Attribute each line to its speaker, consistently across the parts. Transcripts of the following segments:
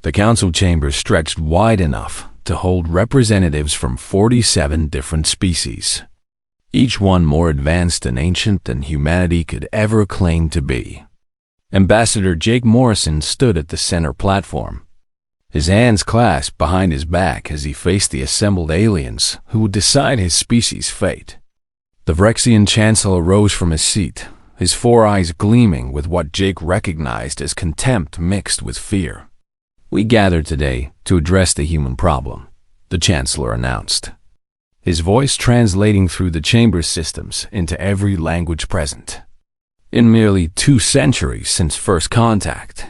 Speaker 1: The council chamber stretched wide enough to hold representatives from 47 different species, each one more advanced and ancient than humanity could ever claim to be. Ambassador Jake Morrison stood at the center platform, his hands clasped behind his back as he faced the assembled aliens who would decide his species' fate. The Vrexian Chancellor rose from his seat, his four eyes gleaming with what Jake recognized as contempt mixed with fear. "We gather today to address the human problem," the Chancellor announced, his voice translating through the chamber's systems into every language present. In merely 2 centuries since first contact,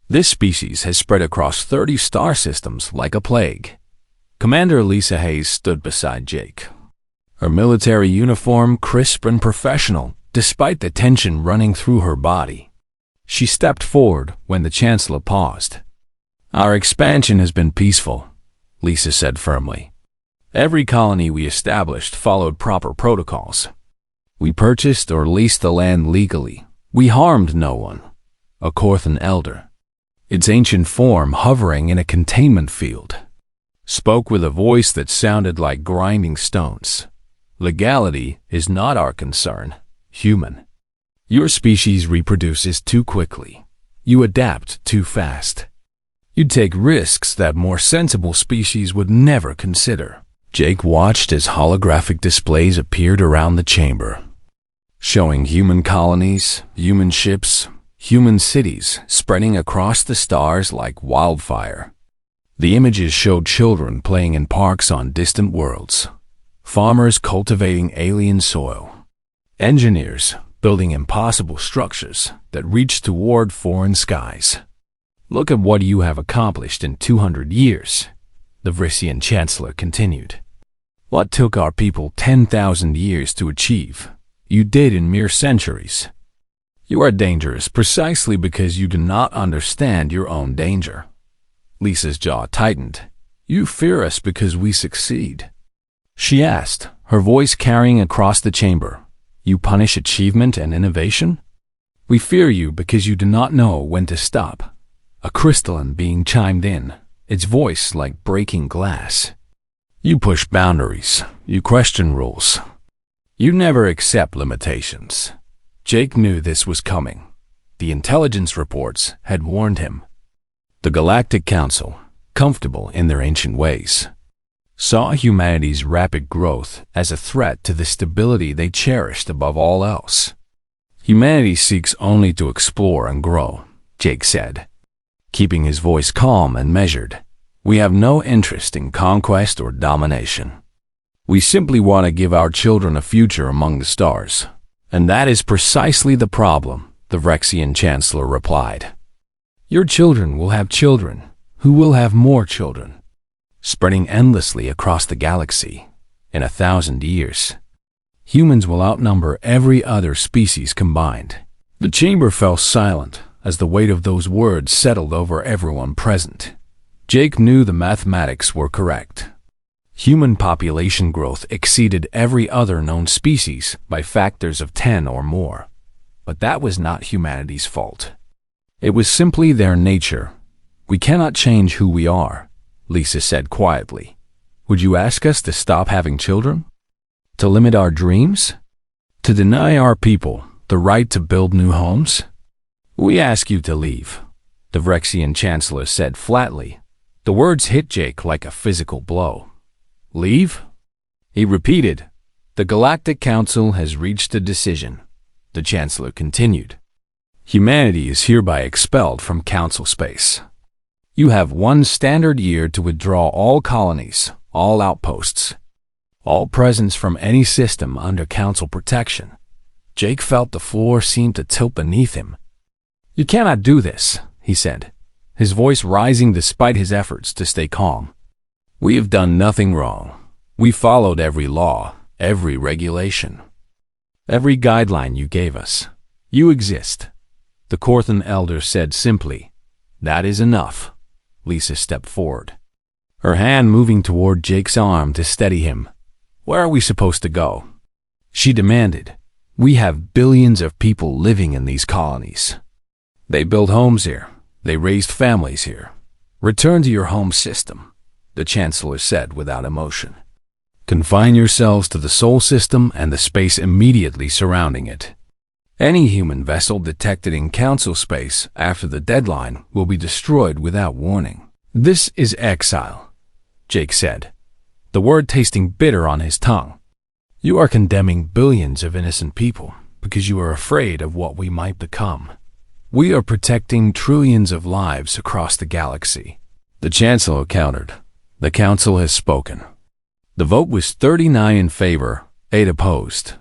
Speaker 1: this species has spread across 30 star systems like a plague. Commander Lisa Hayes stood beside Jake, her military uniform crisp and professional, despite the tension running through her body. She stepped forward when the Chancellor paused. "Our expansion has been peaceful," Lisa said firmly. "Every colony we established followed proper protocols. We purchased or leased the land legally. We harmed no one." A Korthan elder, its ancient form hovering in a containment field, spoke with a voice that sounded like grinding stones. "Legality is not our concern, human. Your species reproduces too quickly. You adapt too fast. You take risks that more sensible species would never consider." Jake watched as holographic displays appeared around the chamber, showing human colonies, human ships, human cities spreading across the stars like wildfire. The images showed children playing in parks on distant worlds, farmers cultivating alien soil, engineers building impossible structures that reached toward foreign skies. "Look at what you have accomplished in 200 years, the Vrexian Chancellor continued. "What took our people 10,000 years to achieve, you did in mere centuries. You are dangerous precisely because you do not understand your own danger." Lisa's jaw tightened. "You fear us because we succeed?" she asked, her voice carrying across the chamber. "You punish achievement and innovation?" "We fear you because you do not know when to stop." A crystalline being chimed in, its voice like breaking glass. "You push boundaries. You question rules. You never accept limitations." Jake knew this was coming. The intelligence reports had warned him. The Galactic Council, comfortable in their ancient ways, saw humanity's rapid growth as a threat to the stability they cherished above all else. "Humanity seeks only to explore and grow," Jake said, keeping his voice calm and measured. "We have no interest in conquest or domination. We simply want to give our children a future among the stars." "And that is precisely the problem," the Vrexian Chancellor replied. "Your children will have children, who will have more children, spreading endlessly across the galaxy. In 1,000 years, humans will outnumber every other species combined." The chamber fell silent as the weight of those words settled over everyone present. Jake knew the mathematics were correct. Human population growth exceeded every other known species by factors of 10 or more. But that was not humanity's fault. It was simply their nature. "We cannot change who we are," Lisa said quietly. "Would you ask us to stop having children? To limit our dreams? To deny our people the right to build new homes?" "We ask you to leave," the Vrexian Chancellor said flatly. The words hit Jake like a physical blow. "Leave?" he repeated. "The Galactic Council has reached a decision," the Chancellor continued. "Humanity is hereby expelled from Council space. You have 1 standard year to withdraw all colonies, all outposts, all presence from any system under Council protection." Jake felt the floor seem to tilt beneath him. "You cannot do this," he said, his voice rising despite his efforts to stay calm. "We have done nothing wrong. We followed every law, every regulation, every guideline you gave us. You exist." The Korthan elder said simply. "That is enough." Lisa stepped forward, her hand moving toward Jake's arm to steady him. "Where are we supposed to go?" she demanded. "We have billions of people living in these colonies. They built homes here. They raised families here. Return to your home system, the Chancellor said without emotion. Confine yourselves to the Sol system and the space immediately surrounding it. Any human vessel detected in Council space after the deadline will be destroyed without warning. This is exile, Jake said, the word tasting bitter on his tongue. You are condemning billions of innocent people because you are afraid of what we might become. We are protecting trillions of lives across the galaxy. The Chancellor countered. The Council has spoken. The vote was 39 in favor, 8 opposed.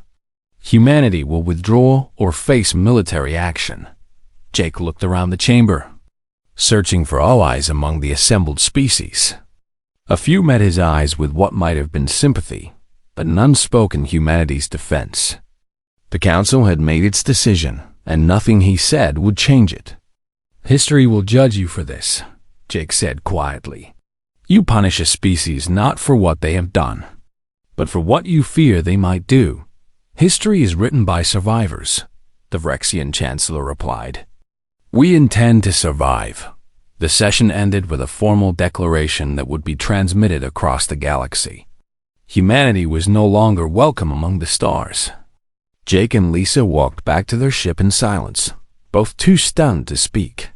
Speaker 1: Humanity will withdraw or face military action. Jake looked around the chamber, searching for allies among the assembled species. A few met his eyes with what might have been sympathy, but none spoke in humanity's defense. The Council had made its decision, and nothing he said would change it. History will judge you for this, Jake said quietly. You punish a species not for what they have done, but for what you fear they might do. History is written by survivors, the Vrexian Chancellor replied. We intend to survive. The session ended with a formal declaration that would be transmitted across the galaxy. Humanity was no longer welcome among the stars. Jake and Lisa walked back to their ship in silence, both too stunned to speak.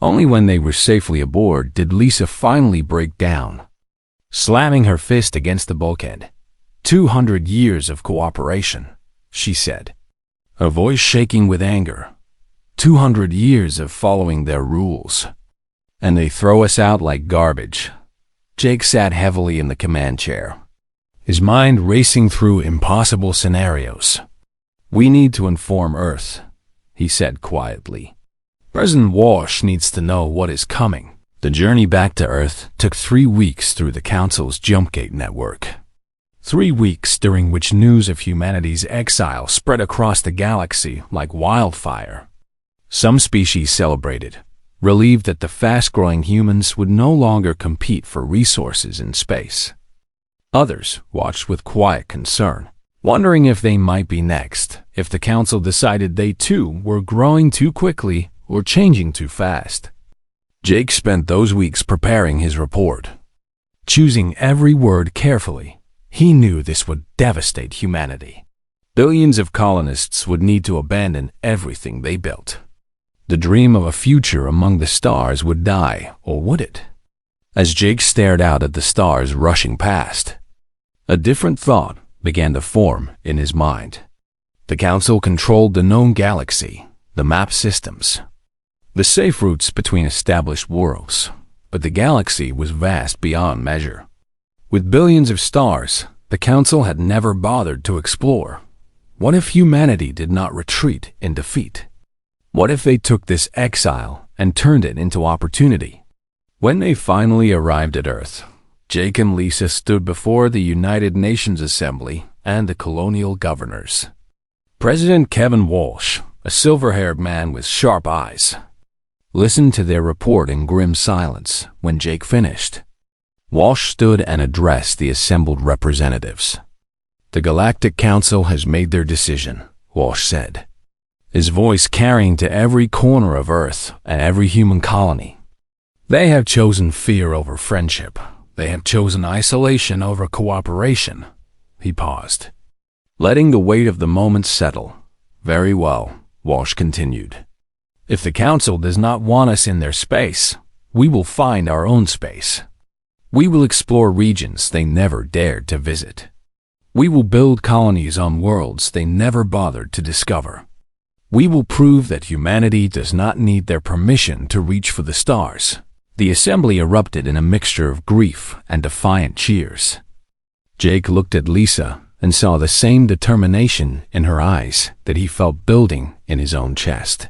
Speaker 1: Only when they were safely aboard did Lisa finally break down, slamming her fist against the bulkhead. 200 years of cooperation, she said, her voice shaking with anger. 200 years of following their rules. And they throw us out like garbage. Jake sat heavily in the command chair, his mind racing through impossible scenarios. We need to inform Earth, he said quietly. President Walsh needs to know what is coming. The journey back to Earth took 3 weeks through the Council's Jumpgate network. 3 weeks during which news of humanity's exile spread across the galaxy like wildfire. Some species celebrated, relieved that the fast-growing humans would no longer compete for resources in space. Others watched with quiet concern, wondering if they might be next, if the Council decided they too were growing too quickly or changing too fast. Jake spent those weeks preparing his report, choosing every word carefully. He knew this would devastate humanity. Billions of colonists would need to abandon everything they built. The dream of a future among the stars would die, or would it? As Jake stared out at the stars rushing past, a different thought began to form in his mind. The Council controlled the known galaxy, the map systems, the safe routes between established worlds, but the galaxy was vast beyond measure. With billions of stars, the Council had never bothered to explore. What if humanity did not retreat in defeat? What if they took this exile and turned it into opportunity? When they finally arrived at Earth, Jake and Lisa stood before the United Nations Assembly and the colonial governors. President Kevin Walsh, a silver-haired man with sharp eyes, listened to their report in grim silence. When Jake finished, Walsh stood and addressed the assembled representatives. The Galactic Council has made their decision, Walsh said, his voice carrying to every corner of Earth and every human colony. They have chosen fear over friendship. They have chosen isolation over cooperation. He paused, letting the weight of the moment settle. Very well, Walsh continued. If the Council does not want us in their space, we will find our own space. We will explore regions they never dared to visit. We will build colonies on worlds they never bothered to discover. We will prove that humanity does not need their permission to reach for the stars. The assembly erupted in a mixture of grief and defiant cheers. Jake looked at Lisa and saw the same determination in her eyes that he felt building in his own chest.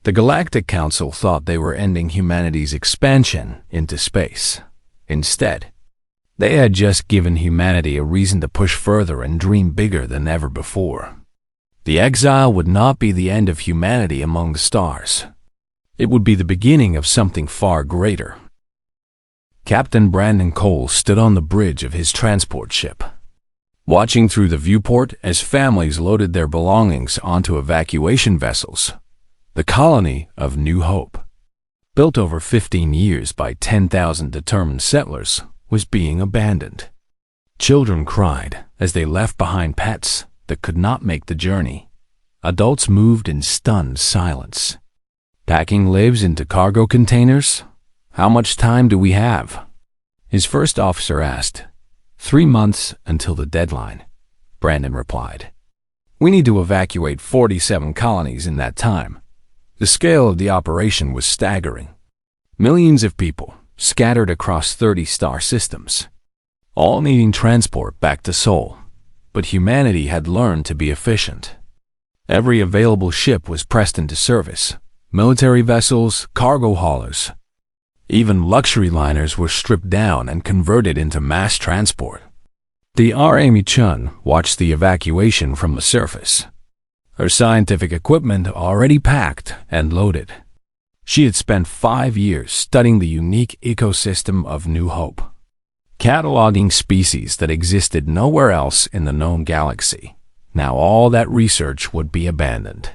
Speaker 1: The Galactic Council thought they were ending humanity's expansion into space. Instead, they had just given humanity a reason to push further and dream bigger than ever before. The exile would not be the end of humanity among the stars. It would be the beginning of something far greater. Captain Brandon Cole stood on the bridge of his transport ship, watching through the viewport as families loaded their belongings onto evacuation vessels, the colony of New Hope. built over 15 years by 10,000 determined settlers, was being abandoned. Children cried as they left behind pets that could not make the journey. Adults moved in stunned silence. Packing lives into cargo containers? How much time do we have? His first officer asked. 3 months until the deadline, Brandon replied. We need to evacuate 47 colonies in that time. The scale of the operation was staggering. Millions of people scattered across 30 star systems, all needing transport back to Sol. But humanity had learned to be efficient. Every available ship was pressed into service. Military vessels, cargo haulers. Even luxury liners were stripped down and converted into mass transport. The Amy Chun watched the evacuation from the surface. Her scientific equipment already packed and loaded. She had spent 5 years studying the unique ecosystem of New Hope, cataloging species that existed nowhere else in the known galaxy. Now all that research would be abandoned.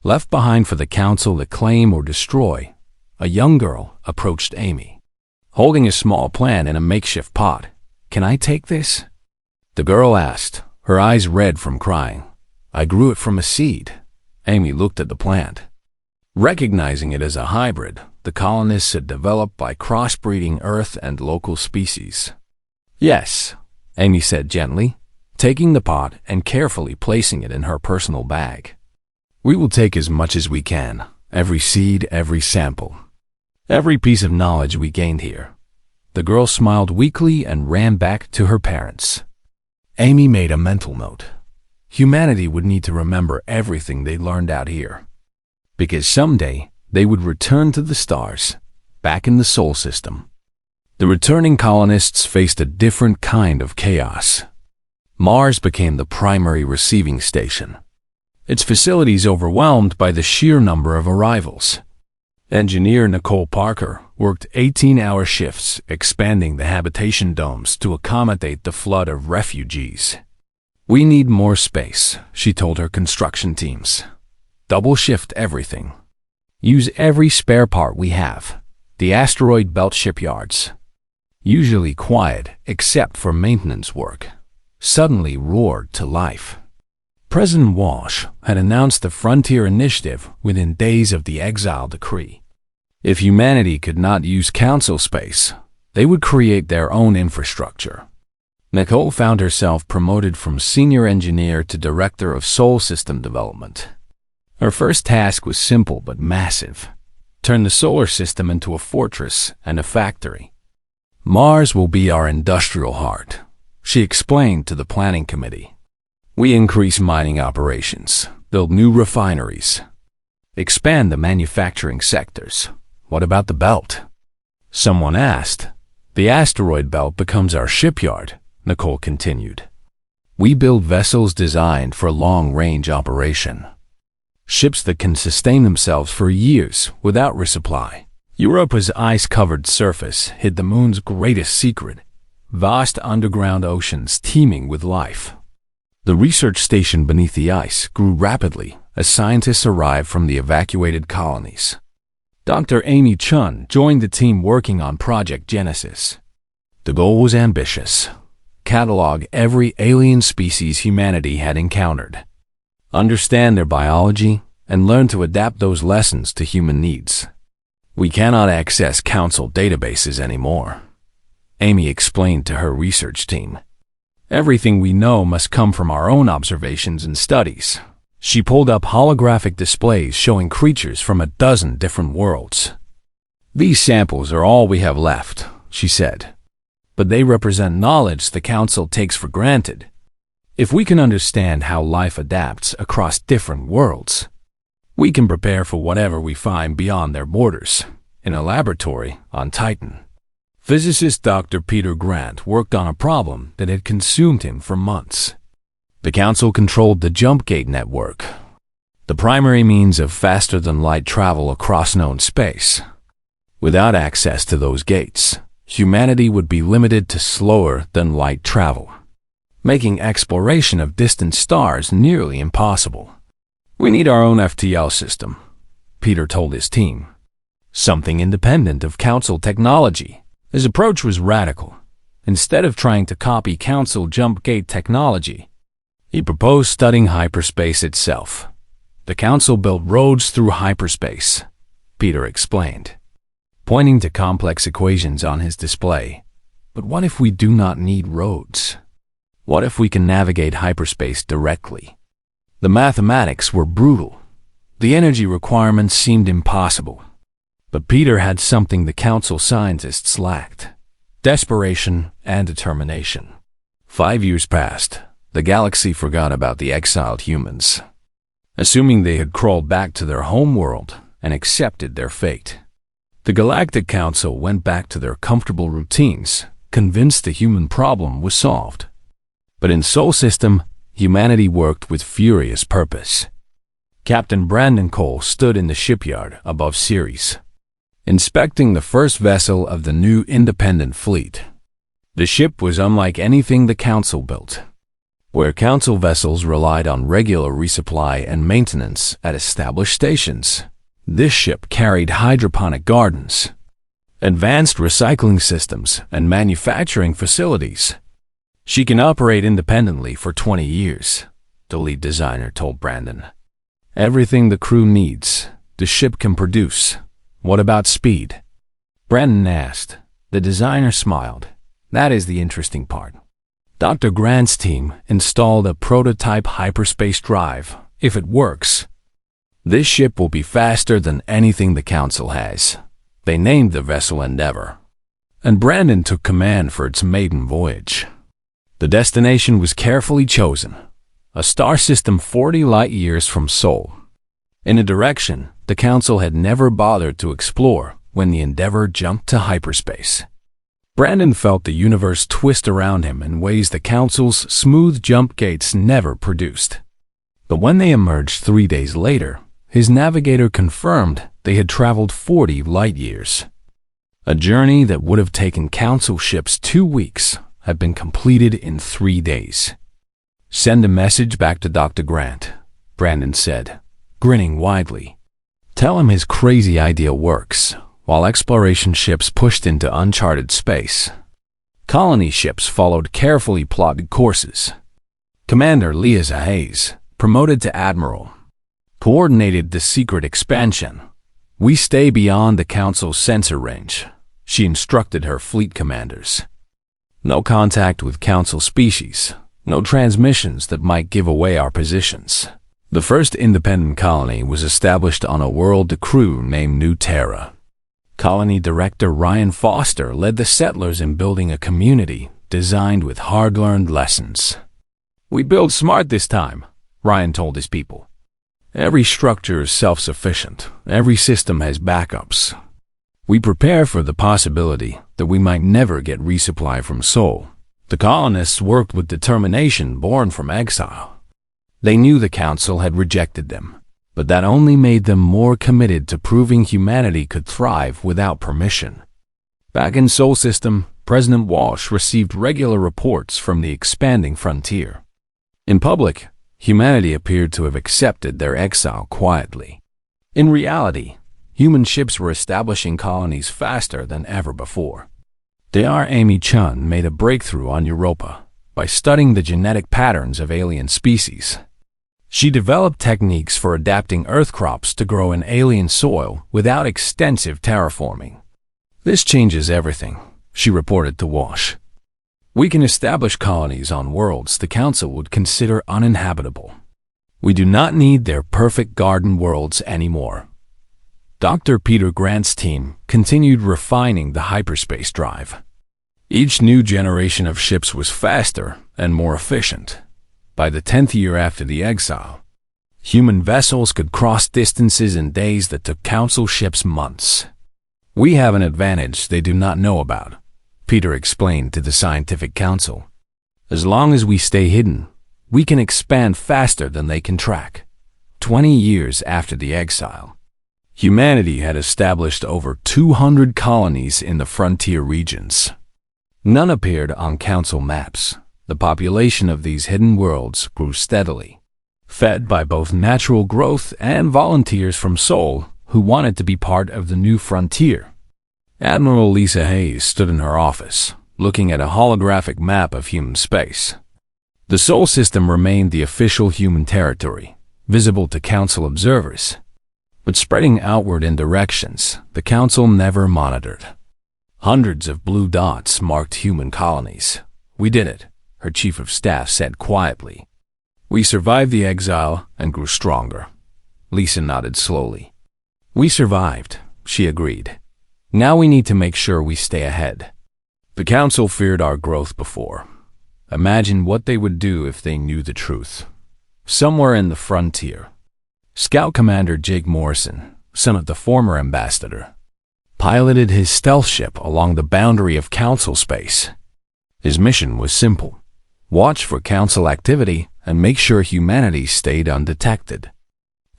Speaker 1: Left behind for the Council to claim or destroy, a young girl approached Amy, holding a small plant in a makeshift pot. Can I take this? The girl asked, her eyes red from crying. I grew it from a seed. Amy looked at the plant. Recognizing it as a hybrid, the colonists had developed by crossbreeding Earth and local species. Yes, Amy said gently, taking the pot and carefully placing it in her personal bag. We will take as much as we can, every seed, every sample, every piece of knowledge we gained here. The girl smiled weakly and ran back to her parents. Amy made a mental note. Humanity would need to remember everything they learned out here, because someday they would return to the stars, back in the Sol system. The returning colonists faced a different kind of chaos. Mars became the primary receiving station, its facilities overwhelmed by the sheer number of arrivals. Engineer Nicole Parker worked 18-hour shifts expanding the habitation domes to accommodate the flood of refugees. We need more space, she told her construction teams. Double shift everything. Use every spare part we have. The asteroid belt shipyards, usually quiet except for maintenance work, suddenly roared to life. President Walsh had announced the Frontier Initiative within days of the Exiled decree. If humanity could not use Council space, they would create their own infrastructure. Nicole found herself promoted from senior engineer to director of Sol system development. Her first task was simple but massive. Turn the solar system into a fortress and a factory. Mars will be our industrial heart, she explained to the planning committee. We increase mining operations, build new refineries, expand the manufacturing sectors. What about the belt? Someone asked. The asteroid belt becomes our shipyard, Nicole continued. We build vessels designed for long-range operation. Ships that can sustain themselves for years without resupply. Europa's ice-covered surface hid the moon's greatest secret, vast underground oceans teeming with life. The research station beneath the ice grew rapidly as scientists arrived from the evacuated colonies. Dr. Amy Chun joined the team working on Project Genesis. The goal was ambitious. Catalog every alien species humanity had encountered. Understand their biology and learn to adapt those lessons to human needs. We cannot access Council databases anymore, Amy explained to her research team. Everything we know must come from our own observations and studies. She pulled up holographic displays showing creatures from a dozen different worlds. These samples are all we have left, she said. But they represent knowledge the Council takes for granted. If we can understand how life adapts across different worlds, we can prepare for whatever we find beyond their borders, in a laboratory on Titan. Physicist Dr. Peter Grant worked on a problem that had consumed him for months. The Council controlled the jump gate network, the primary means of faster-than-light travel across known space. Without access to those gates, humanity would be limited to slower-than-light travel, making exploration of distant stars nearly impossible. We need our own FTL system, Peter told his team. something independent of Council technology. His approach was radical. Instead of trying to copy Council jump gate technology, he proposed studying hyperspace itself. The Council built roads through hyperspace, Peter explained, pointing to complex equations on his display. But what if we do not need roads? What if we can navigate hyperspace directly? The mathematics were brutal. The energy requirements seemed impossible. But Peter had something the Council scientists lacked: desperation and determination. 5 years passed. The galaxy forgot about the exiled humans, assuming they had crawled back to their home world and accepted their fate. The Galactic Council went back to their comfortable routines, convinced the human problem was solved. But in Sol System, humanity worked with furious purpose. Captain Brandon Cole stood in the shipyard above Ceres, inspecting the first vessel of the new independent fleet. The ship was unlike anything the Council built. Where Council vessels relied on regular resupply and maintenance at established stations, this ship carried hydroponic gardens, advanced recycling systems, and manufacturing facilities. She can operate independently for 20 years, the lead designer told Brandon. Everything the crew needs, the ship can produce. What about speed? Brandon asked. The designer smiled. That is the interesting part. Dr. Grant's team installed a prototype hyperspace drive. If it works, this ship will be faster than anything the Council has. They named the vessel Endeavor, and Brandon took command for its maiden voyage. The destination was carefully chosen, a star system 40 light-years from Sol, in a direction the Council had never bothered to explore when the Endeavor jumped to hyperspace. Brandon felt the universe twist around him in ways the Council's smooth jump gates never produced. But when they emerged 3 days later, his navigator confirmed they had traveled 40 light-years. A journey that would have taken Council ships 2 weeks had been completed in 3 days. Send a message back to Dr. Grant, Brandon said, grinning widely. Tell him his crazy idea works. While exploration ships pushed into uncharted space, colony ships followed carefully plotted courses. Commander Leah Hayes, promoted to admiral, coordinated the secret expansion. We stay beyond the Council's sensor range, she instructed her fleet commanders. No contact with Council species, no transmissions that might give away our positions. The first independent colony was established on a world crew named New Terra. Colony Director Ryan Foster led the settlers in building a community designed with hard-learned lessons. We build smart this time, Ryan told his people. Every structure is self-sufficient. Every system has backups. We prepare for the possibility that we might never get resupply from Sol. The colonists worked with determination born from exile. They knew the Council had rejected them, but that only made them more committed to proving humanity could thrive without permission. Back in Sol System, President Walsh received regular reports from the expanding frontier. In public, humanity appeared to have accepted their exile quietly. In reality, human ships were establishing colonies faster than ever before. Dr. Amy Chun made a breakthrough on Europa by studying the genetic patterns of alien species. She developed techniques for adapting earth crops to grow in alien soil without extensive terraforming. This changes everything, she reported to Walsh. We can establish colonies on worlds the Council would consider uninhabitable. We do not need their perfect garden worlds anymore. Dr. Peter Grant's team continued refining the hyperspace drive. Each new generation of ships was faster and more efficient. By the 10th year after the exile, human vessels could cross distances in days that took Council ships months. We have an advantage they do not know about, Peter explained to the Scientific Council. As long as we stay hidden, we can expand faster than they can track. 20 years after the exile, humanity had established over 200 colonies in the frontier regions. None appeared on Council maps. The population of these hidden worlds grew steadily, fed by both natural growth and volunteers from Sol who wanted to be part of the new frontier. Admiral Lisa Hayes stood in her office, looking at a holographic map of human space. The Sol system remained the official human territory, visible to Council observers, but spreading outward in directions the Council never monitored. Hundreds of blue dots marked human colonies. "We did it," her chief of staff said quietly. "We survived the exile and grew stronger." Lisa nodded slowly. "We survived," she agreed. "Now we need to make sure we stay ahead." The Council feared our growth before. Imagine what they would do if they knew the truth. Somewhere in the frontier, Scout Commander Jake Morrison, son of the former ambassador, piloted his stealth ship along the boundary of Council space. His mission was simple: watch for Council activity and make sure humanity stayed undetected.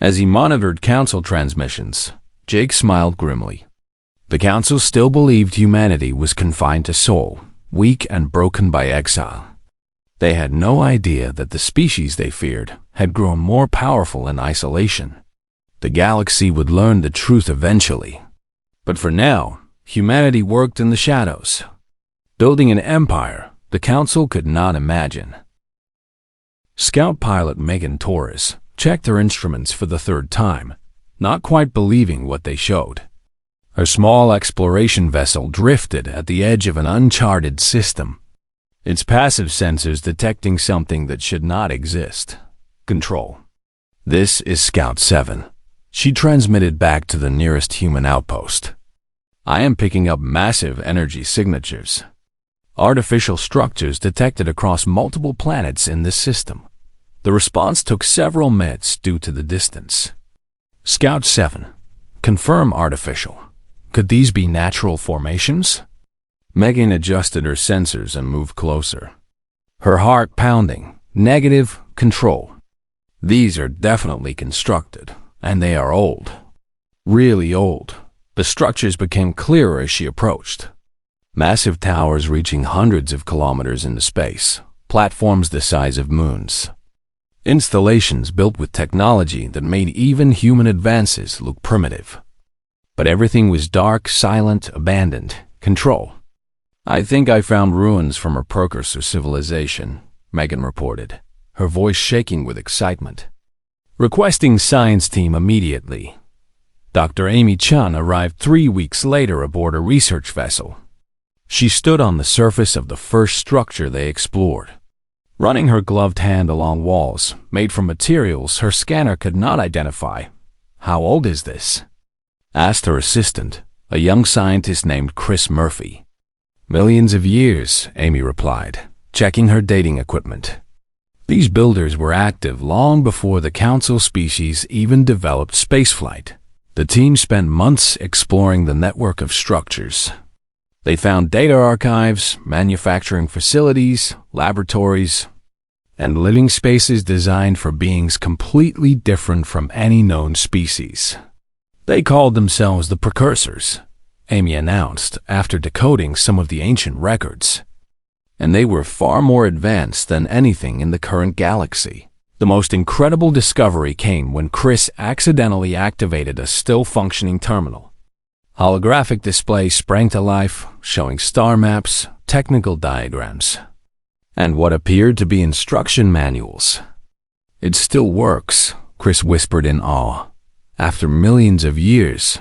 Speaker 1: As he monitored Council transmissions, Jake smiled grimly. The Council still believed humanity was confined to Sol, weak and broken by exile. They had no idea that the species they feared had grown more powerful in isolation. The galaxy would learn the truth eventually. But for now, humanity worked in the shadows, building an empire the Council could not imagine. Scout pilot Megan Torres checked her instruments for the third time, not quite believing what they showed. Her small exploration vessel drifted at the edge of an uncharted system, its passive sensors detecting something that should not exist. "Control. This is Scout 7. She transmitted back to the nearest human outpost. "I am picking up massive energy signatures. Artificial structures detected across multiple planets in this system." The response took several minutes due to the distance. "Scout 7. Confirm artificial. Could these be natural formations?" Megan adjusted her sensors and moved closer, her heart pounding. "Negative. Control. These are definitely constructed, and they are old. Really old." The structures became clearer as she approached. Massive towers reaching hundreds of kilometers into space, platforms the size of moons. Installations built with technology that made even human advances look primitive. But everything was dark, silent, abandoned. "Control. I think I found ruins from a precursor civilization," Megan reported, her voice shaking with excitement. "Requesting science team immediately." Dr. Amy Chun arrived 3 weeks later aboard a research vessel. She stood on the surface of the first structure they explored, running her gloved hand along walls made from materials her scanner could not identify. "How old is this?" asked her assistant, a young scientist named Chris Murphy. "Millions of years," Amy replied, checking her dating equipment. These builders were active long before the Council species even developed spaceflight. The team spent months exploring the network of structures. They found data archives, manufacturing facilities, laboratories, and living spaces designed for beings completely different from any known species. They called themselves the Precursors, Amy announced after decoding some of the ancient records. And they were far more advanced than anything in the current galaxy. The most incredible discovery came when Chris accidentally activated a still-functioning terminal. Holographic displays sprang to life, showing star maps, technical diagrams, and what appeared to be instruction manuals. "It still works," Chris whispered in awe. "After millions of years,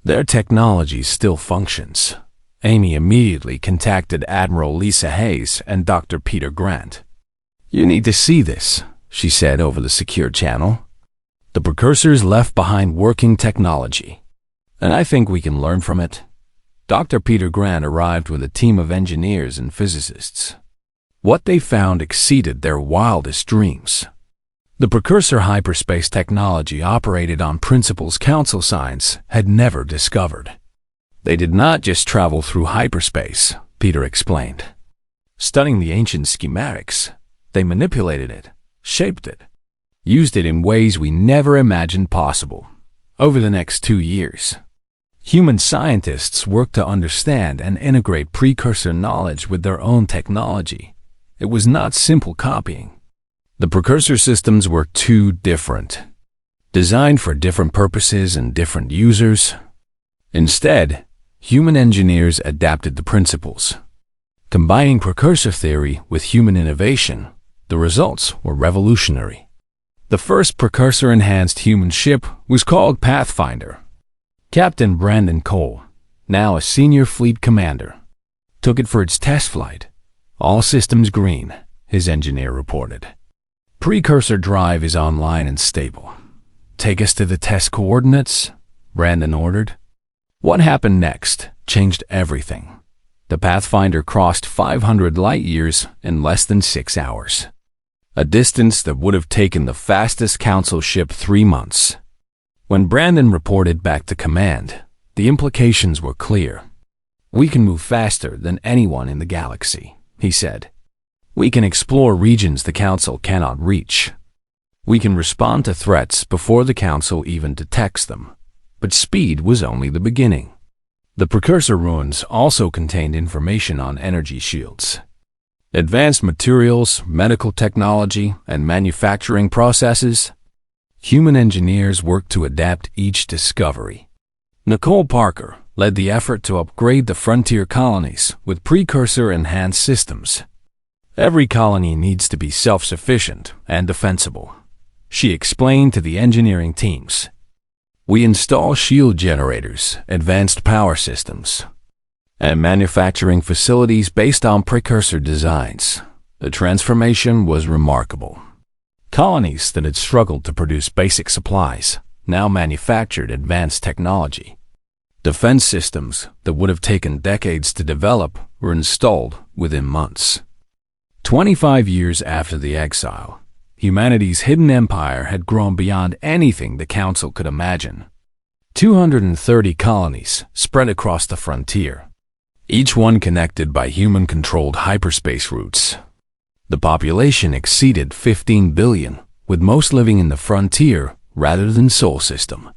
Speaker 1: their technology still functions." Amy immediately contacted Admiral Lisa Hayes and Dr. Peter Grant. "You need to see this," she said over the secure channel. "The Precursors left behind working technology, and I think we can learn from it." Dr. Peter Grant arrived with a team of engineers and physicists. What they found exceeded their wildest dreams. The Precursor hyperspace technology operated on principles Council science had never discovered. They did not just travel through hyperspace, Peter explained. Studying the ancient schematics, they manipulated it, shaped it, used it in ways we never imagined possible. Over the next 2 years, human scientists worked to understand and integrate precursor knowledge with their own technology. It was not simple copying. The precursor systems were too different. designed for different purposes and different users. Instead, human engineers adapted the principles. Combining precursor theory with human innovation, the results were revolutionary. The first precursor-enhanced human ship was called Pathfinder. Captain Brandon Cole, now a senior fleet commander, took it for its test flight. All systems green, his engineer reported. Precursor drive is online and stable. Take us to the test coordinates, Brandon ordered. What happened next changed everything. The Pathfinder crossed 500 light-years in less than 6 hours, a distance that would have taken the fastest Council ship 3 months. When Brandon reported back to command, the implications were clear. "We can move faster than anyone in the galaxy," he said. "We can explore regions the Council cannot reach. We can respond to threats before the Council even detects them." But speed was only the beginning. The precursor ruins also contained information on energy shields, advanced materials, medical technology, and manufacturing processes. Human engineers worked to adapt each discovery. Nicole Parker led the effort to upgrade the frontier colonies with precursor-enhanced systems. "Every colony needs to be self-sufficient and defensible," she explained to the engineering teams. "We install shield generators, advanced power systems, and manufacturing facilities based on precursor designs." The transformation was remarkable. Colonies that had struggled to produce basic supplies now manufactured advanced technology. Defense systems that would have taken decades to develop were installed within months. 25 years after the exile, humanity's hidden empire had grown beyond anything the Council could imagine. 230 colonies spread across the frontier, each one connected by human-controlled hyperspace routes. The population exceeded 15 billion, with most living in the frontier rather than Sol system.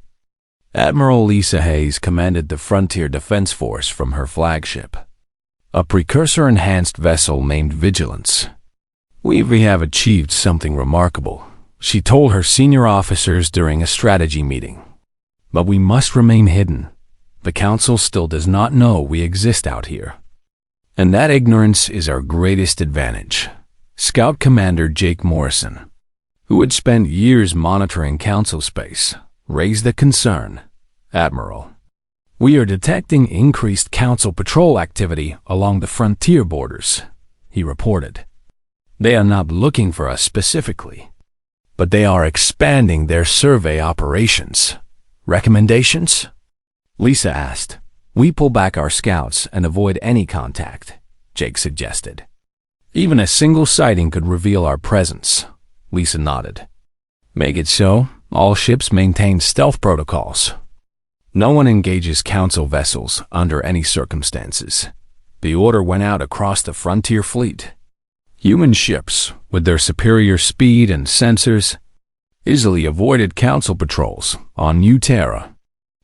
Speaker 1: Admiral Lisa Hayes commanded the Frontier Defense Force from her flagship, a precursor-enhanced vessel named Vigilance. We have achieved something remarkable," she told her senior officers during a strategy meeting. "But we must remain hidden. The Council still does not know we exist out here. And that ignorance is our greatest advantage." Scout Commander Jake Morrison, who had spent years monitoring Council space, raised the concern. "Admiral, we are detecting increased Council patrol activity along the frontier borders," he reported. "They are not looking for us specifically, but they are expanding their survey operations." "Recommendations?" Lisa asked. "We pull back our scouts and avoid any contact," Jake suggested. "Even a single sighting could reveal our presence," Lisa nodded. "Make it so. All ships maintain stealth protocols. No one engages Council vessels under any circumstances." The order went out across the frontier fleet. Human ships, with their superior speed and sensors, easily avoided Council patrols on New Terra.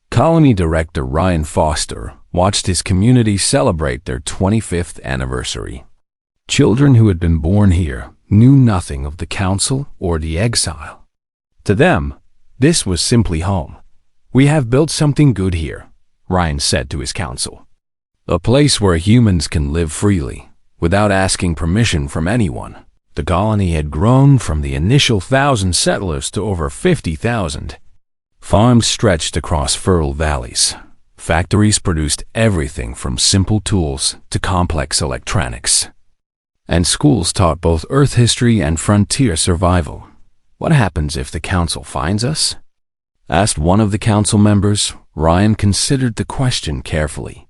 Speaker 1: Colony Director Ryan Foster watched his community celebrate their 25th anniversary. Children who had been born here knew nothing of the Council or the exile. To them, this was simply home. "We have built something good here," Ryan said to his council. "A place where humans can live freely, without asking permission from anyone." The colony had grown from the initial 1,000 settlers to over 50,000. Farms stretched across fertile valleys. Factories produced everything from simple tools to complex electronics. And schools taught both Earth history and frontier survival. "What happens if the Council finds us?" asked one of the Council members. Ryan considered the question carefully.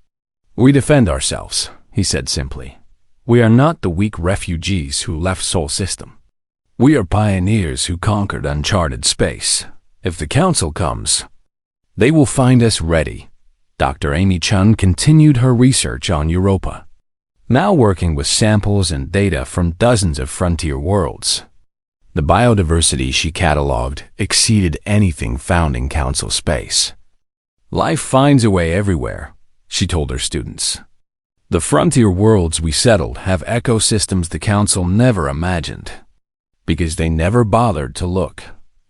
Speaker 1: "We defend ourselves," he said simply. "We are not the weak refugees who left Sol System. We are pioneers who conquered uncharted space. If the Council comes, they will find us ready." Dr. Amy Chun continued her research on Europa, now working with samples and data from dozens of frontier worlds. The biodiversity she cataloged exceeded anything found in Council space. "Life finds a way everywhere," she told her students. "The frontier worlds we settled have ecosystems the Council never imagined, because they never bothered to look."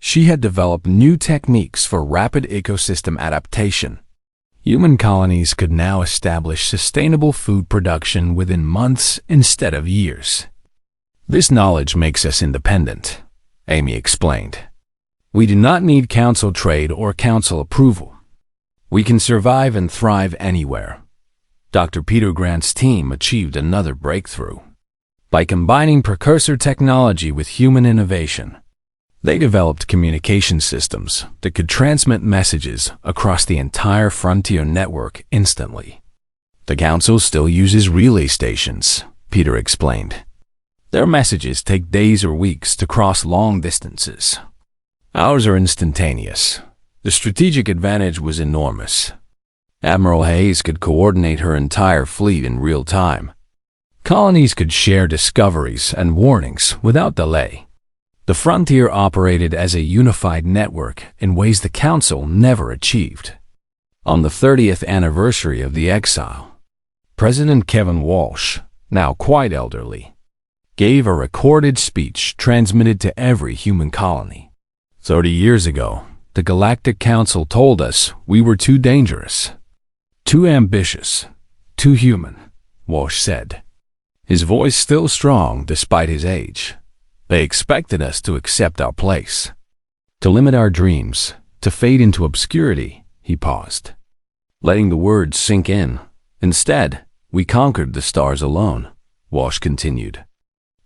Speaker 1: She had developed new techniques for rapid ecosystem adaptation. Human colonies could now establish sustainable food production within months instead of years. This knowledge makes us independent, Amy explained. We do not need council trade or council approval. We can survive and thrive anywhere. Dr. Peter Grant's team achieved another breakthrough. By combining precursor technology with human innovation, they developed communication systems that could transmit messages across the entire frontier network instantly. The council still uses relay stations, Peter explained. Their messages take days or weeks to cross long distances. Ours are instantaneous. The strategic advantage was enormous. Admiral Hayes could coordinate her entire fleet in real time. Colonies could share discoveries and warnings without delay. The frontier operated as a unified network in ways the Council never achieved. On the 30th anniversary of the exile, President Kevin Walsh, now quite elderly, gave a recorded speech transmitted to every human colony. 30 years ago, the Galactic Council told us we were too dangerous, too ambitious, too human, Walsh said. His voice still strong despite his age. They expected us to accept our place, to limit our dreams, to fade into obscurity, he paused, letting the words sink in. Instead, we conquered the stars alone, Walsh continued.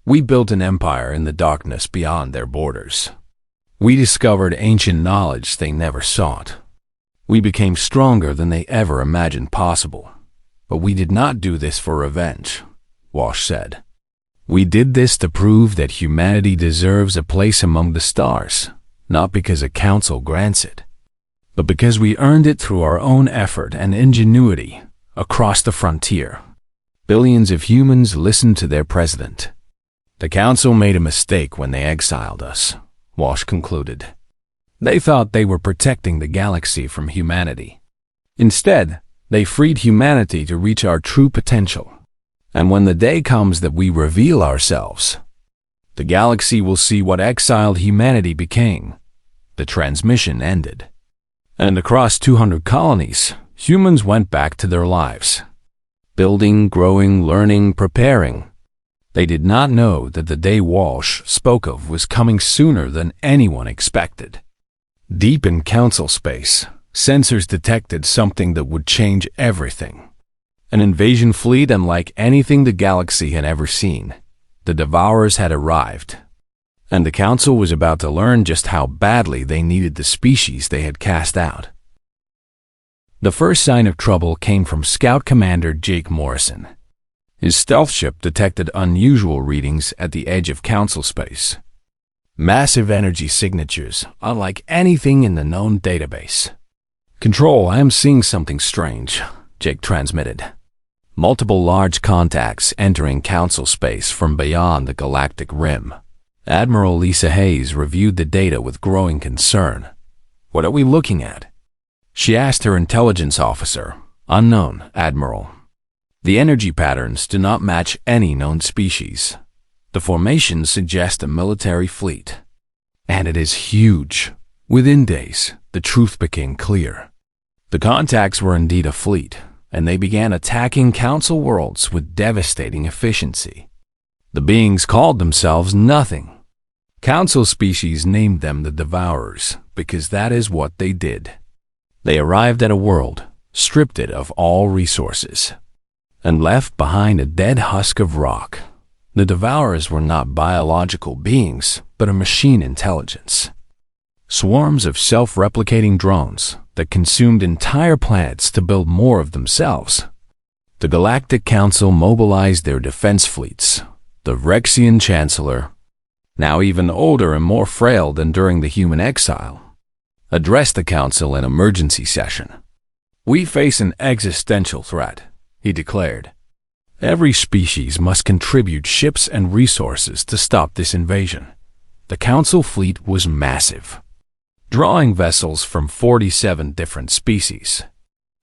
Speaker 1: We built an empire in the darkness beyond their borders. We discovered ancient knowledge they never sought. We became stronger than they ever imagined possible. But we did not do this for revenge, Walsh said. We did this to prove that humanity deserves a place among the stars, not because a council grants it, but because we earned it through our own effort and ingenuity across the frontier. Billions of humans listened to their president. The council made a mistake when they exiled us, Walsh concluded. They thought they were protecting the galaxy from humanity. Instead, they freed humanity to reach our true potential. And when the day comes that we reveal ourselves, the galaxy will see what exiled humanity became. The transmission ended. And across 200 colonies, humans went back to their lives. Building, growing, learning, preparing. They did not know that the day Walsh spoke of was coming sooner than anyone expected. Deep in council space, sensors detected something that would change everything. An invasion fleet unlike anything the galaxy had ever seen. The Devourers had arrived, and the Council was about to learn just how badly they needed the species they had cast out. The first sign of trouble came from Scout Commander Jake Morrison. His stealth ship detected unusual readings at the edge of Council space. Massive energy signatures, unlike anything in the known database. "Control, I am seeing something strange," Jake transmitted. Multiple large contacts entering Council space from beyond the galactic rim. Admiral Lisa Hayes reviewed the data with growing concern. "What are we looking at?" She asked her intelligence officer. "Unknown, Admiral. The energy patterns do not match any known species. The formations suggest a military fleet. And it is huge." Within days, the truth became clear. The contacts were indeed a fleet, and they began attacking Council worlds with devastating efficiency. The beings called themselves Nothing. Council species named them the Devourers because that is what they did. They arrived at a world, stripped it of all resources, and left behind a dead husk of rock. The Devourers were not biological beings, but a machine intelligence. Swarms of self-replicating drones that consumed entire planets to build more of themselves. The Galactic Council mobilized their defense fleets. The Rexian Chancellor, now even older and more frail than during the human exile, addressed the Council in emergency session. "We face an existential threat," he declared. "Every species must contribute ships and resources to stop this invasion." The Council fleet was massive, drawing vessels from 47 different species.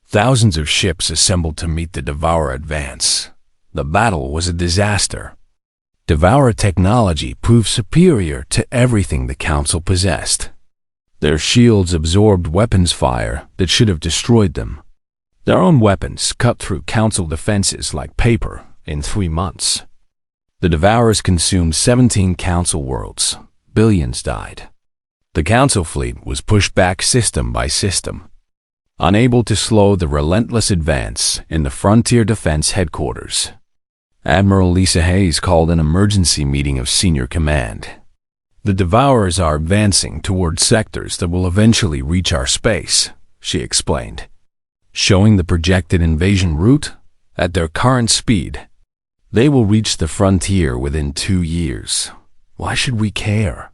Speaker 1: Thousands of ships assembled to meet the Devourer advance. The battle was a disaster. Devourer technology proved superior to everything the Council possessed. Their shields absorbed weapons fire that should have destroyed them. Their own weapons cut through Council defenses like paper in 3 months. The Devourers consumed 17 Council worlds. Billions died. The Council fleet was pushed back system by system, unable to slow the relentless advance in the Frontier Defense headquarters. Admiral Lisa Hayes called an emergency meeting of senior command. The Devourers are advancing toward sectors that will eventually reach our space, she explained, showing the projected invasion route. At their current speed, they will reach the frontier within 2 years. Why should we care?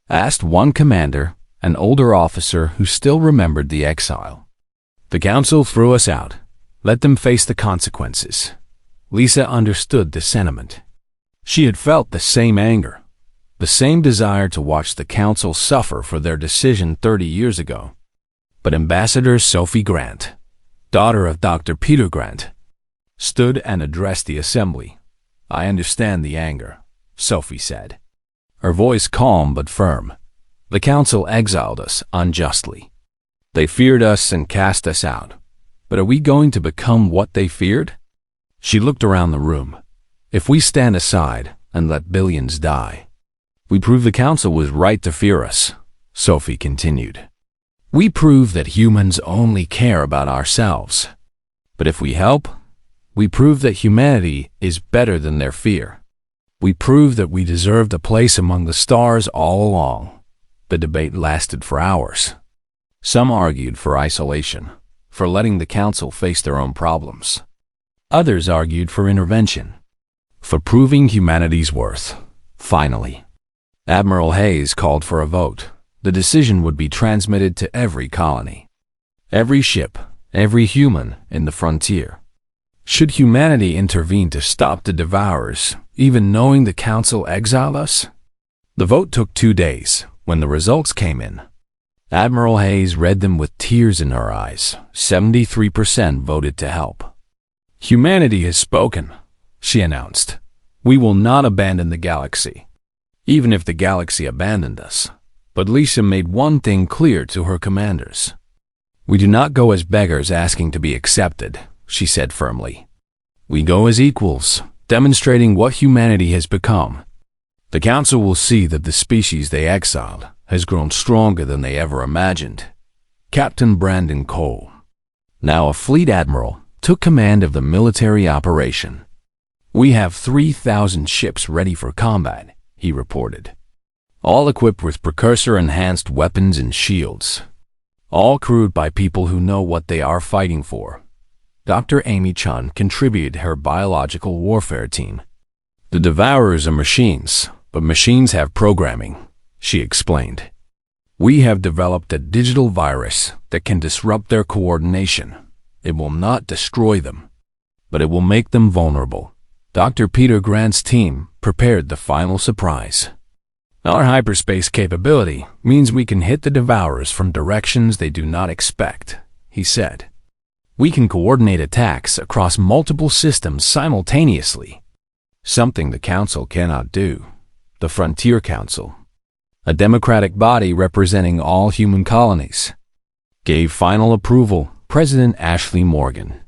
Speaker 1: Asked one commander, an older officer who still remembered the exile. The Council threw us out. Let them face the consequences. Lisa understood the sentiment. She had felt the same anger, the same desire to watch the Council suffer for their decision 30 years ago. But Ambassador Sophie Grant, daughter of Dr. Peter Grant, stood and addressed the assembly. I understand the anger, Sophie said, her voice calm but firm. The Council exiled us unjustly. They feared us and cast us out. But are we going to become what they feared? She looked around the room. If we stand aside and let billions die, we prove the Council was right to fear us, Sophie continued. We prove that humans only care about ourselves. But if we help, we prove that humanity is better than their fear. We prove that we deserved a place among the stars all along. The debate lasted for hours. Some argued for isolation, for letting the Council face their own problems. Others argued for intervention, for proving humanity's worth. Finally, Admiral Hayes called for a vote. The decision would be transmitted to every colony, every ship, every human in the frontier. Should humanity intervene to stop the Devourers, even knowing the Council exiled us? The vote took 2 days. When the results came in, Admiral Hayes read them with tears in her eyes. 73% voted to help. Humanity has spoken, she announced. We will not abandon the galaxy, even if the galaxy abandoned us. But Lisa made one thing clear to her commanders. We do not go as beggars asking to be accepted, she said firmly. We go as equals, demonstrating what humanity has become. The Council will see that the species they exiled has grown stronger than they ever imagined. Captain Brandon Cole, now a fleet admiral, took command of the military operation. We have 3,000 ships ready for combat, he reported, all equipped with precursor-enhanced weapons and shields, all crewed by people who know what they are fighting for. Dr. Amy Chun contributed her biological warfare team. The Devourers are machines, but machines have programming, she explained. We have developed a digital virus that can disrupt their coordination. It will not destroy them, but it will make them vulnerable. Dr. Peter Grant's team prepared the final surprise. Our hyperspace capability means we can hit the Devourers from directions they do not expect, he said. We can coordinate attacks across multiple systems simultaneously, something the Council cannot do. The Frontier Council, a democratic body representing all human colonies, gave final approval. President Ashley Morgan,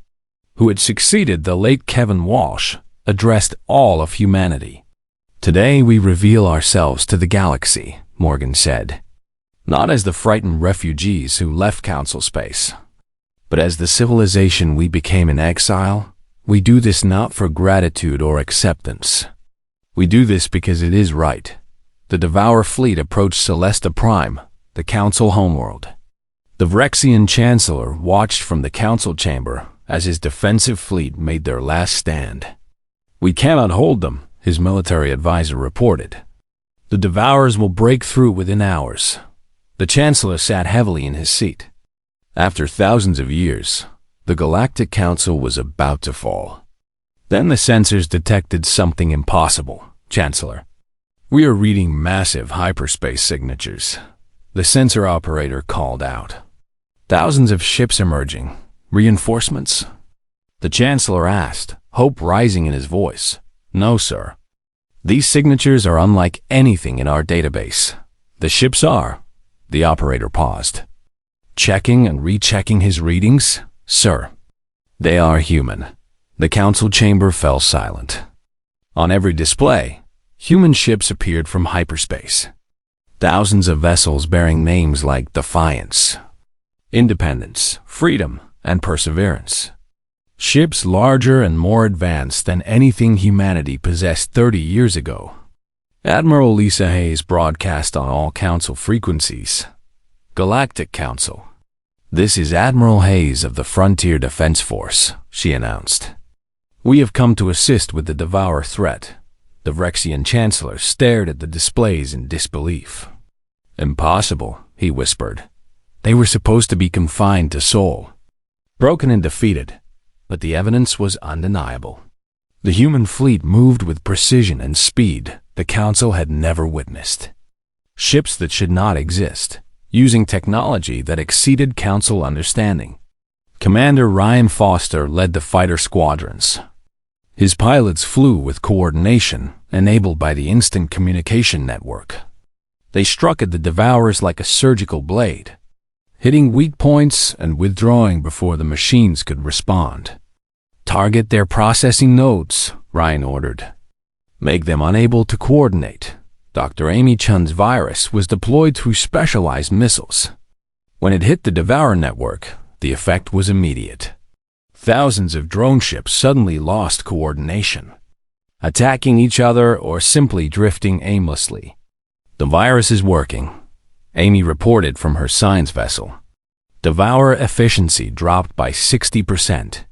Speaker 1: who had succeeded the late Kevin Walsh, addressed all of humanity. Today we reveal ourselves to the galaxy, Morgan said, not as the frightened refugees who left Council space, but as the civilization we became in exile. We do this not for gratitude or acceptance. We do this because it is right. The Devourer fleet approached Celesta Prime, the Council homeworld. The Vrexian Chancellor watched from the Council chamber as his defensive fleet made their last stand. We cannot hold them, his military advisor reported. The Devourers will break through within hours. The Chancellor sat heavily in his seat. After thousands of years, the Galactic Council was about to fall. Then the sensors detected something impossible, Chancellor. We are reading massive hyperspace signatures, the sensor operator called out. Thousands of ships emerging. Reinforcements? The Chancellor asked, hope rising in his voice. No, sir. These signatures are unlike anything in our database. The ships are, The operator paused, checking and rechecking his readings. Sir, they are human. The council chamber fell silent. On every display, human ships appeared from hyperspace. Thousands of vessels bearing names like Defiance, Independence, Freedom, and Perseverance. Ships larger and more advanced than anything humanity possessed 30 years ago. Admiral Lisa Hayes broadcast on all council frequencies. Galactic Council. This is Admiral Hayes of the Frontier Defense Force, she announced. We have come to assist with the Devourer threat. The Vrexian Chancellor stared at the displays in disbelief. Impossible, he whispered. They were supposed to be confined to Sol. Broken and defeated, but the evidence was undeniable. The human fleet moved with precision and speed the Council had never witnessed. Ships that should not exist, using technology that exceeded Council understanding. Commander Ryan Foster led the fighter squadrons. His pilots flew with coordination enabled by the instant communication network. They struck at the Devourers like a surgical blade, hitting weak points and withdrawing before the machines could respond. Target their processing nodes, Ryan ordered. Make them unable to coordinate. Dr. Amy Chun's virus was deployed through specialized missiles. When it hit the Devourer network, the effect was immediate. Thousands of drone ships suddenly lost coordination, attacking each other or simply drifting aimlessly. The virus is working, Amy reported from her science vessel. Devourer efficiency dropped by 60%.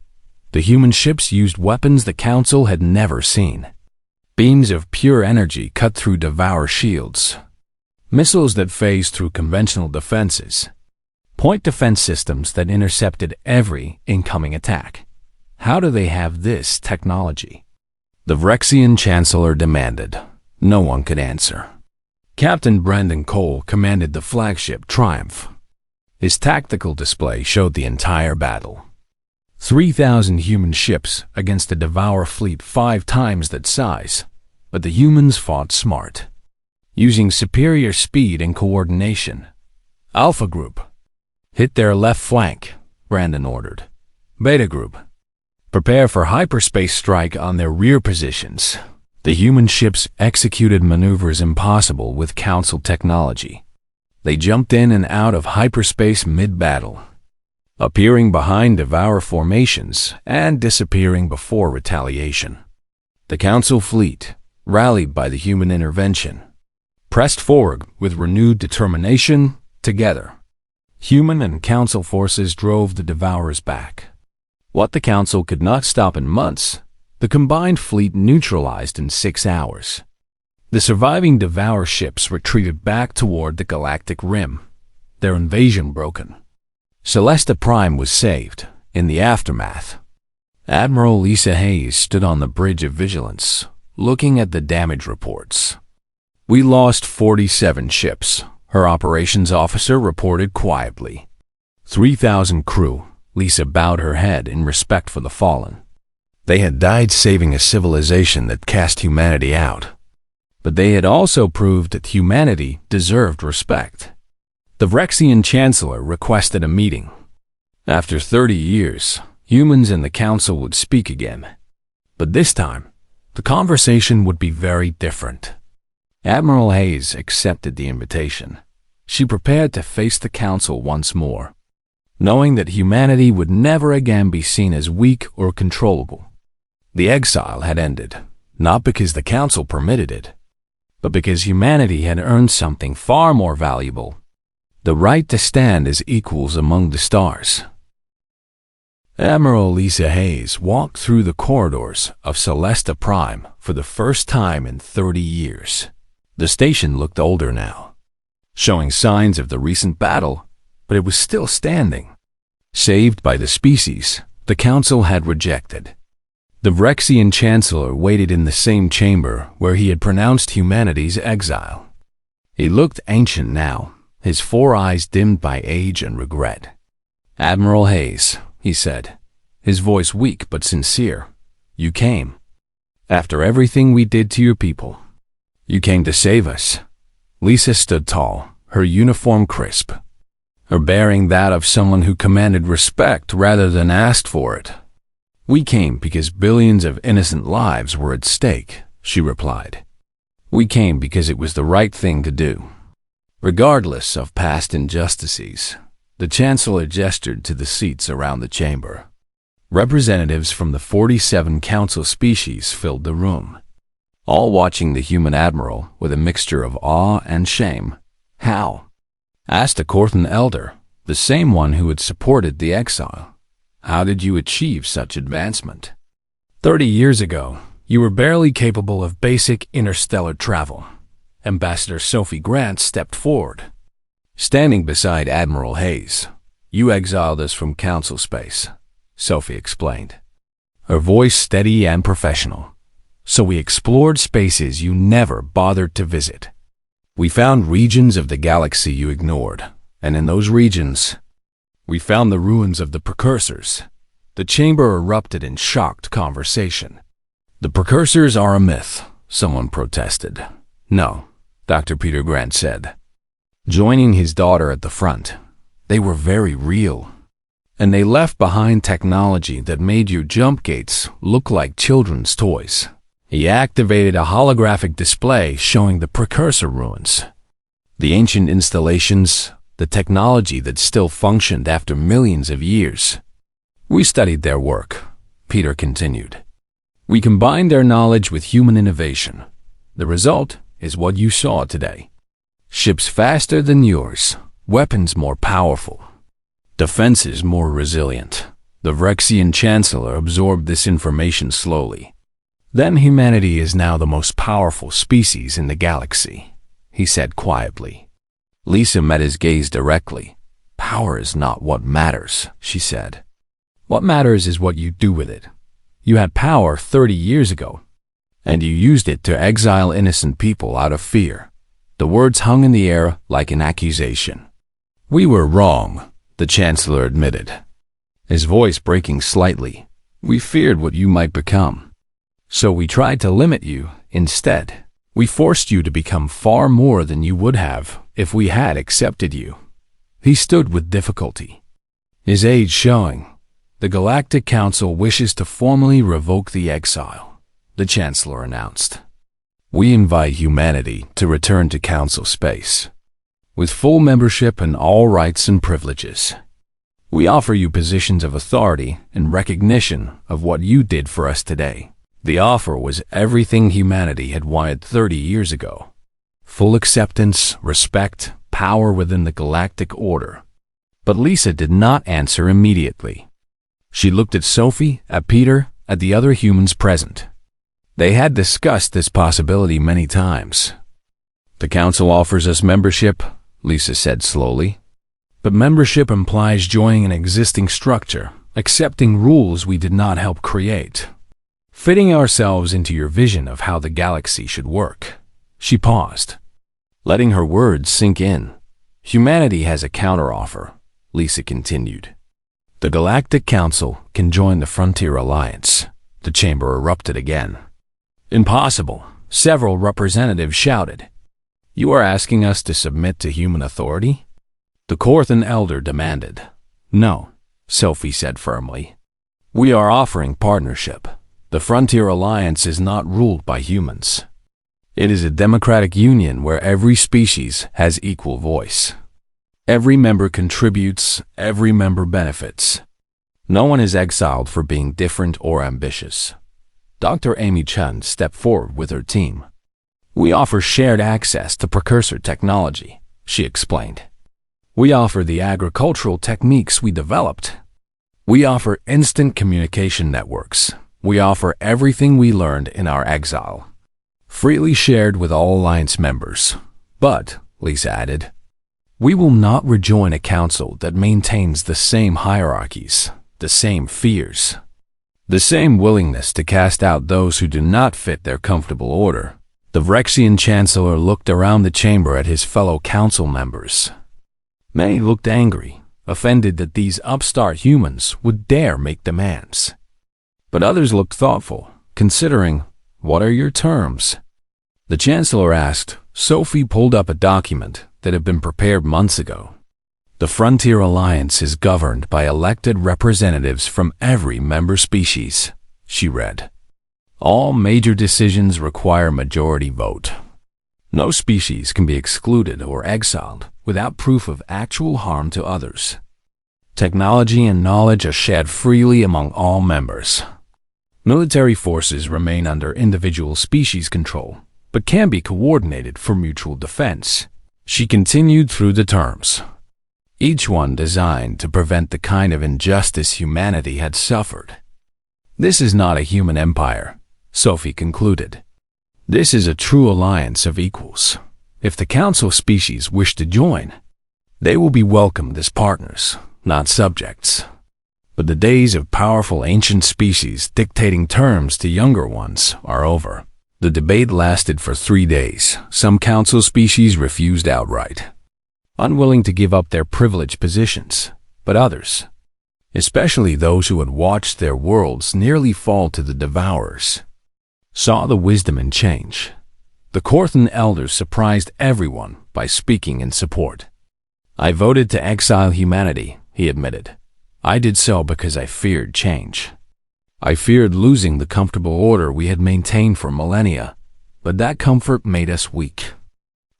Speaker 1: The human ships used weapons the Council had never seen. Beams of pure energy cut through Devourer shields. Missiles that phased through conventional defenses. Point defense systems that intercepted every incoming attack. How do they have this technology? The Vrexian Chancellor demanded. No one could answer. Captain Brendan Cole commanded the flagship Triumph. His tactical display showed the entire battle. 3,000 human ships against a Devourer fleet 5 times that size, but the humans fought smart, using superior speed and coordination. Alpha Group, hit their left flank, Brandon ordered. Beta Group, prepare for hyperspace strike on their rear positions. The human ships executed maneuvers impossible with Council technology. They jumped in and out of hyperspace mid-battle, appearing behind Devourer formations and disappearing before retaliation. The Council fleet, rallied by the human intervention, pressed forward with renewed determination. Together, human and Council forces drove the Devourers back. What the Council could not stop in months, the combined fleet neutralized in 6 hours. The surviving Devourer ships retreated back toward the galactic rim, their invasion broken. Celesta Prime was saved. In the aftermath, Admiral Lisa Hayes stood on the Bridge of Vigilance, looking at the damage reports. We lost 47 ships, her operations officer reported quietly. 3,000 crew. Lisa bowed her head in respect for the fallen. They had died saving a civilization that cast humanity out. But they had also proved that humanity deserved respect. The Vrexian Chancellor requested a meeting. After 30 years, humans and the Council would speak again. But this time, the conversation would be very different. Admiral Hayes accepted the invitation. She prepared to face the Council once more, knowing that humanity would never again be seen as weak or controllable. The exile had ended, not because the Council permitted it, but because humanity had earned something far more valuable: the right to stand as equals among the stars. Admiral Lisa Hayes walked through the corridors of Celesta Prime for the first time in 30 years. The station looked older now, showing signs of the recent battle, but it was still standing. Saved by the species the Council had rejected. The Vrexian Chancellor waited in the same chamber where he had pronounced humanity's exile. He looked ancient now, his 4 eyes dimmed by age and regret. Admiral Hayes, he said, his voice weak but sincere, you came. After everything we did to your people, you came to save us. Lisa stood tall, her uniform crisp, her bearing that of someone who commanded respect rather than asked for it. "We came because billions of innocent lives were at stake," she replied. "We came because it was the right thing to do. Regardless of past injustices," the Chancellor gestured to the seats around the chamber. Representatives from the 47 council species filled the room, all watching the human admiral with a mixture of awe and shame. "How?" asked a Korthan elder, the same one who had supported the exile. "How did you achieve such advancement?" 30 years ago, you were barely capable of basic interstellar travel." Ambassador Sophie Grant stepped forward, standing beside Admiral Hayes. "You exiled us from council space," Sophie explained, her voice steady and professional. "So we explored spaces you never bothered to visit. We found regions of the galaxy you ignored, and in those regions, we found the ruins of the precursors." The chamber erupted in shocked conversation. "The precursors are a myth," someone protested. "No," Dr. Peter Grant said, joining his daughter at the front. "They were very real. And they left behind technology that made your jump gates look like children's toys." He activated a holographic display showing the precursor ruins, the ancient installations, the technology that still functioned after millions of years. "We studied their work," Peter continued. "We combined their knowledge with human innovation. The result is what you saw today. Ships faster than yours, weapons more powerful, defenses more resilient." The Vrexian Chancellor absorbed this information slowly. "Then humanity is now the most powerful species in the galaxy," he said quietly. Lisa met his gaze directly. "Power is not what matters," she said. "What matters is what you do with it. You had power 30 years ago, and you used it to exile innocent people out of fear." The words hung in the air like an accusation. "We were wrong," the Chancellor admitted, his voice breaking slightly. "We feared what you might become. So we tried to limit you instead. We forced you to become far more than you would have if we had accepted you." He stood with difficulty, his age showing. "The Galactic Council wishes to formally revoke the exile," the Chancellor announced. "We invite humanity to return to Council space, with full membership and all rights and privileges. We offer you positions of authority in recognition of what you did for us today." The offer was everything humanity had wanted 30 years ago. Full acceptance, respect, power within the galactic order. But Lisa did not answer immediately. She looked at Sophie, at Peter, at the other humans present. They had discussed this possibility many times. "The Council offers us membership," Lisa said slowly. "But membership implies joining an existing structure, accepting rules we did not help create, fitting ourselves into your vision of how the galaxy should work." She paused, letting her words sink in. "Humanity has a counteroffer," Lisa continued. "The Galactic Council can join the Frontier Alliance." The chamber erupted again. "Impossible," several representatives shouted. "You are asking us to submit to human authority?" The Korthan elder demanded. "No," Sophie said firmly. "We are offering partnership. The Frontier Alliance is not ruled by humans. It is a democratic union where every species has equal voice. Every member contributes, every member benefits. No one is exiled for being different or ambitious." Dr. Amy Chun stepped forward with her team. "We offer shared access to precursor technology," she explained. "We offer the agricultural techniques we developed. We offer instant communication networks. We offer everything we learned in our exile, freely shared with all Alliance members. But," Lisa added, "we will not rejoin a council that maintains the same hierarchies, the same fears, the same willingness to cast out those who do not fit their comfortable order." The Vrexian Chancellor looked around the chamber at his fellow council members. Many looked angry, offended that these upstart humans would dare make demands. But others looked thoughtful, considering, "What are your terms?" The Chancellor asked, Sophie pulled up a document that had been prepared months ago. The Frontier Alliance is governed by elected representatives from every member species, she read. All major decisions require majority vote. No species can be excluded or exiled without proof of actual harm to others. Technology and knowledge are shared freely among all members. Military forces remain under individual species control, but can be coordinated for mutual defense. She continued through the terms, each one designed to prevent the kind of injustice humanity had suffered. This is not a human empire, Sophie concluded. This is a true alliance of equals. If the Council species wish to join, they will be welcomed as partners, not subjects. But the days of powerful ancient species dictating terms to younger ones are over. The debate lasted for 3 days. Some Council species refused outright, unwilling to give up their privileged positions, but others, especially those who had watched their worlds nearly fall to the Devourers, saw the wisdom in change. The Corthan elders surprised everyone by speaking in support. I voted to exile humanity, he admitted. I did so because I feared change. I feared losing the comfortable order we had maintained for millennia, but that comfort made us weak.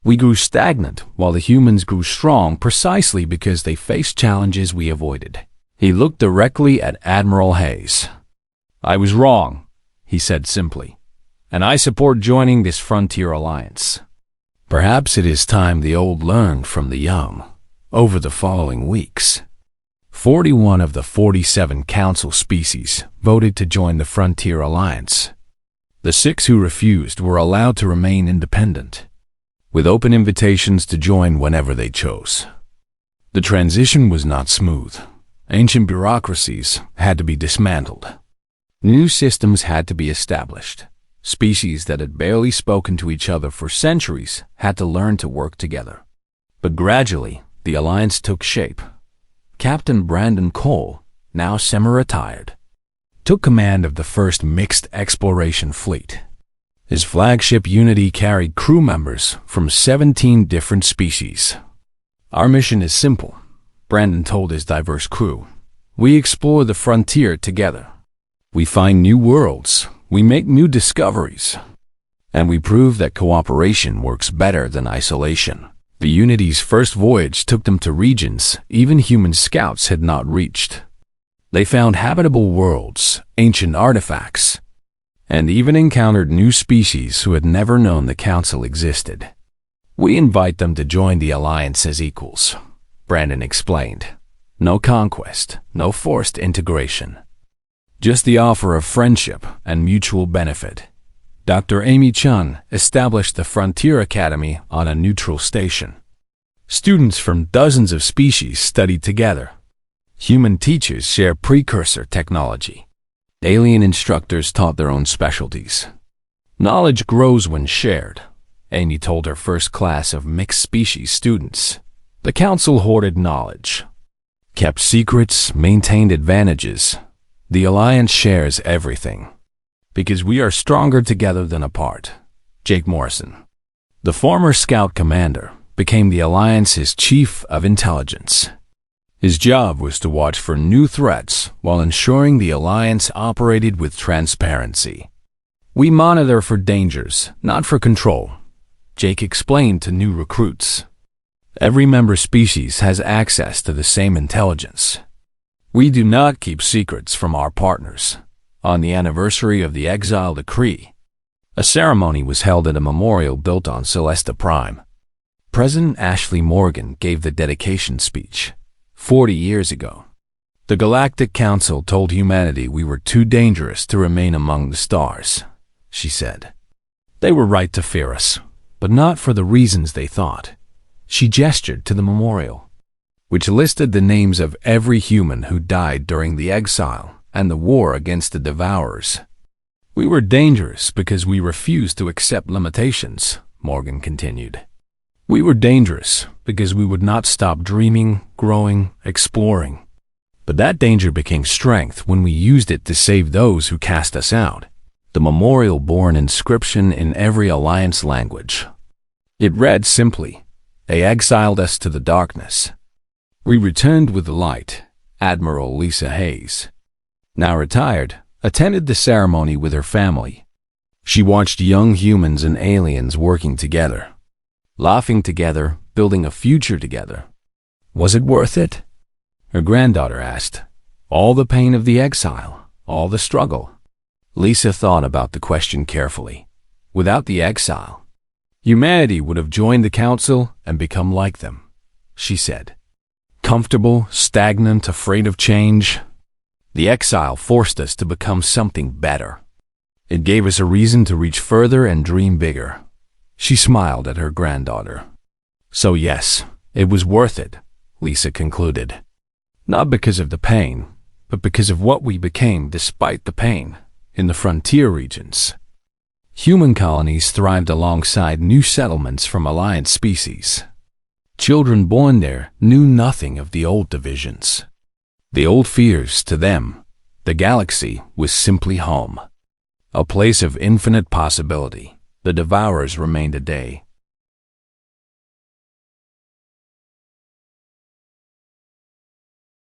Speaker 1: We grew stagnant while the humans grew strong precisely because they faced challenges we avoided. He looked directly at Admiral Hayes. I was wrong, he said simply, and I support joining this Frontier Alliance. Perhaps it is time the old learned from the young. Over the following weeks, 41 of the 47 Council species voted to join the Frontier Alliance. The 6 who refused were allowed to remain independent, with open invitations to join whenever they chose. The transition was not smooth. Ancient bureaucracies had to be dismantled. New systems had to be established. Species that had barely spoken to each other for centuries had to learn to work together. But gradually, the alliance took shape. Captain Brandon Cole, now semi-retired, took command of the first mixed exploration fleet. His flagship Unity carried crew members from 17 different species. Our mission is simple, Brandon told his diverse crew. We explore the frontier together. We find new worlds, we make new discoveries, and we prove that cooperation works better than isolation. The Unity's first voyage took them to regions even human scouts had not reached. They found habitable worlds, ancient artifacts, and even encountered new species who had never known the Council existed. We invite them to join the Alliance as equals, Brandon explained. No conquest, no forced integration. Just the offer of friendship and mutual benefit. Dr. Amy Chun established the Frontier Academy on a neutral station. Students from dozens of species studied together. Human teachers shared precursor technology. Alien instructors taught their own specialties. Knowledge grows when shared, Amy told her first class of mixed species students. The Council hoarded knowledge, kept secrets, maintained advantages. The Alliance shares everything, because we are stronger together than apart. Jake Morrison, the former Scout commander, became the Alliance's chief of intelligence. His job was to watch for new threats while ensuring the Alliance operated with transparency. We monitor for dangers, not for control, Jake explained to new recruits. Every member species has access to the same intelligence. We do not keep secrets from our partners. On the anniversary of the Exiled decree, a ceremony was held at a memorial built on Celesta Prime. President Ashley Morgan gave the dedication speech. 40 years ago, the Galactic Council told humanity we were too dangerous to remain among the stars, she said. They were right to fear us, but not for the reasons they thought. She gestured to the memorial, which listed the names of every human who died during the exile and the war against the Devourers. We were dangerous because we refused to accept limitations, Morgan continued. We were dangerous because we would not stop dreaming, growing, exploring. But that danger became strength when we used it to save those who cast us out. The memorial bore an inscription in every Alliance language. It read simply, "They exiled us to the darkness. We returned with the light." Admiral Lisa Hayes, now retired, attended the ceremony with her family. She watched young humans and aliens working together, laughing together, building a future together. Was it worth it? Her granddaughter asked. All the pain of the exile, all the struggle. Lisa thought about the question carefully. Without the exile, humanity would have joined the council and become like them, she said. Comfortable, stagnant, afraid of change. The exile forced us to become something better. It gave us a reason to reach further and dream bigger. She smiled at her granddaughter. So yes, it was worth it, Lisa concluded. Not because of the pain, but because of what we became despite the pain in the frontier regions. Human colonies thrived alongside new settlements from allied species. Children born there knew nothing of the old divisions. The old fears to them, the galaxy was simply home. A place of infinite possibility. The Devourers remained a day,